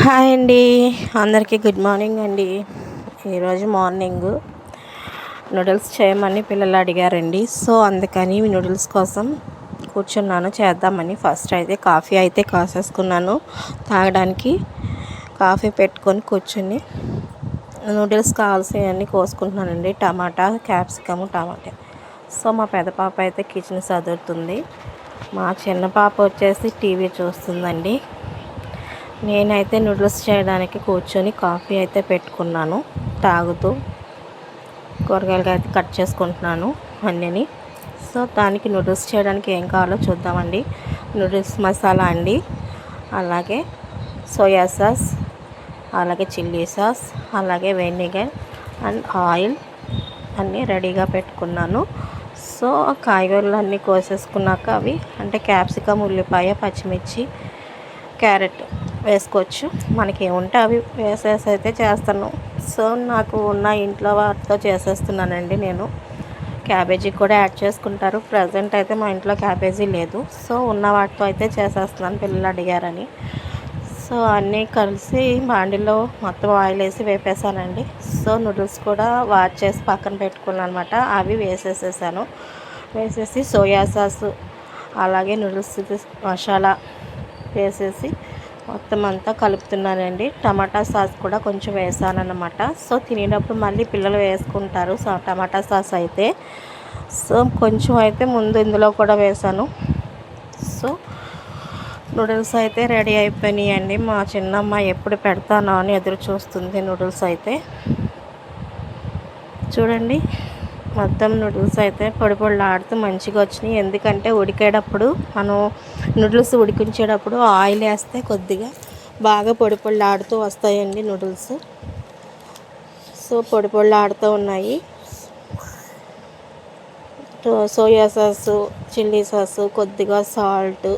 Hi అండి, అందరికీ good morning అండి. ఈరోజు మార్నింగ్ నూడిల్స్ చేయమని పిల్లలు అడిగారండి. సో అందుకని నూడిల్స్ కోసం కూర్చున్నాను చేద్దామని. ఫస్ట్ అయితే కాఫీ అయితే కాసేసుకున్నాను. తాగడానికి కాఫీ పెట్టుకొని కూర్చుని నూడిల్స్ కావాల్సినవన్నీ కోసుకుంటున్నానండి. టమాటా, క్యాప్సికము, టమాటా. సో మా పెద్ద పాప అయితే కిచెన్ సదురుతుంది. మా చిన్న పాప వచ్చేసి టీవీ చూస్తుందండి. నేనైతే నూడిల్స్ చేయడానికి కూర్చొని కాఫీ అయితే పెట్టుకున్నాను. తాగుతూ కూరగాయలు అయితే కట్ చేసుకుంటున్నాను అన్నీ. సో దానికి నూడిల్స్ చేయడానికి ఏం కావాలో చూద్దామండి. నూడిల్స్ మసాలా అండి, అలాగే సోయా సాస్, అలాగే చిల్లీ సాస్, అలాగే వెనిగర్ అండ్ ఆయిల్ అన్నీ రెడీగా పెట్టుకున్నాను. సో కాయగూరలు అన్నీ కోసేసుకున్నాక అవి అంటే క్యాప్సికమ్, ఉల్లిపాయ, పచ్చిమిర్చి, క్యారెట్ వేసుకోవచ్చు. మనకి ఏముంటే అవి వేసేసి అయితే చేస్తాను. సో నాకు ఉన్న ఇంట్లో వాటితో చేసేస్తున్నానండి. నేను క్యాబేజీ కూడా యాడ్ చేసుకుంటారు. ప్రజెంట్ అయితే మా ఇంట్లో క్యాబేజీ లేదు. సో ఉన్న వాటితో అయితే చేసేస్తున్నాను, పిల్లలు అడిగారని. సో అన్నీ కలిసి బాండిలో మొత్తం ఆయిల్ వేసి వేపేసానండి. సో నూడిల్స్ కూడా వాష్ చేసి పక్కన పెట్టుకున్నాను అనమాట. అవి వేసేసేసాను. వేసేసి సోయా సాస్, అలాగే నూడిల్స్ మసాలా వేసేసి మొత్తం అంతా కలుపుతున్నానండి. టమాటా సాస్ కూడా కొంచెం వేసానన్నమాట. సో తినేటప్పుడు మళ్ళీ పిల్లలు వేసుకుంటారు సో టమాటా సాస్ అయితే. సో కొంచెం అయితే ముందు ఇందులో కూడా వేసాను. సో నూడిల్స్ అయితే రెడీ అయిపోయినాయండి. మా చిన్నమ్మ ఎప్పుడు పెడతానో అని ఎదురు చూస్తుంది. నూడిల్స్ అయితే చూడండి, మొత్తం నూడిల్స్ అయితే పొడి పొడిలాడుతూ మంచిగా వచ్చినాయి. ఎందుకంటే ఉడికేటప్పుడు మనం నూడిల్స్ ఉడికించేటప్పుడు ఆయిల్ వేస్తే కొద్దిగా బాగా పొడి పొడిలాడుతూ వస్తాయండి నూడిల్స్. సో పొడి పొడిలాడుతూ ఉన్నాయి. సోయా సాసు, చిల్లీ సాసు, కొద్దిగా సాల్ట్,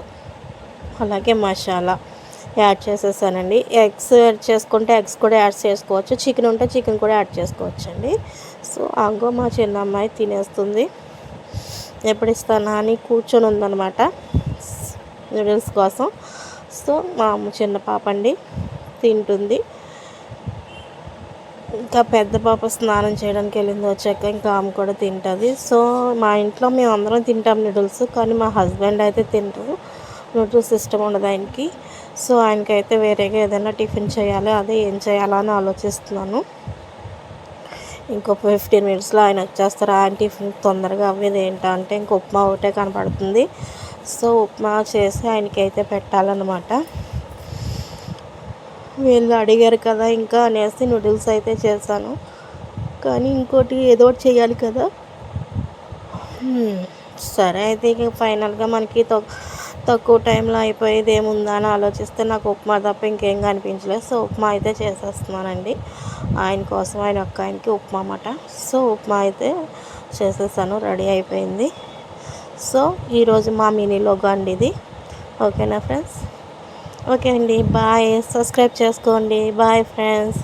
అలాగే మసాలా యాడ్ చేసేసానండి. ఎగ్స్ యాడ్ చేసుకుంటే ఎగ్స్ కూడా యాడ్ చేసుకోవచ్చు. చికెన్ ఉంటే చికెన్ కూడా యాడ్ చేసుకోవచ్చు అండి. సో అంగో మా చిన్న అమ్మాయి తినేస్తుంది. ఎప్పుడు ఇస్తానా అని కూర్చొని ఉందన్నమాట నూడిల్స్ కోసం. సో మా చిన్న పాప అండి తింటుంది. ఇంకా పెద్ద పాప స్నానం చేయడానికి వెళ్ళింది, వచ్చాక ఇంకా ఆమె కూడా తింటుంది. సో మా ఇంట్లో మేము అందరం తింటాం నూడిల్స్, కానీ మా హస్బెండ్ అయితే తింటారు. నూడిల్స్ ఇష్టం ఉండదు ఆయనకి. సో ఆయనకైతే వేరేగా ఏదైనా టిఫిన్ చేయాలి, అదే ఏం చేయాలా అని ఆలోచిస్తున్నాను. ఇంకో 15 మినిట్స్లో ఆయన వచ్చేస్తారు. ఆయన టిఫిన్ తొందరగా అవ్వేది ఏంటంటే ఇంక ఉప్మా ఒకటే కనపడుతుంది. సో ఉప్మా చేసి ఆయనకైతే పెట్టాలన్నమాట. వీళ్ళు అడిగారు కదా ఇంకా అనేసి నూడిల్స్ అయితే చేశాను. కానీ ఇంకోటి ఏదో ఒకటి చేయాలి కదా. సరే అయితే ఇక ఫైనల్గా మనకి తక్కువ టైంలో అయిపోయేది ఏముందా అని ఆలోచిస్తే నాకు ఉప్మా తప్ప ఇంకేం కనిపించలేదు. సో ఉప్మా అయితే చేసేస్తున్నానండి ఆయన కోసం. ఆయన ఒక్క ఆయనకి ఉప్మా అన్నమాట. సో ఉప్మా అయితే చేసేసాను, రెడీ అయిపోయింది. సో ఈరోజు మా మినీ లోగో అండి ఇది. ఓకేనా ఫ్రెండ్స్? ఓకే అండి, బాయ్. సబ్స్క్రైబ్ చేసుకోండి. Bye friends.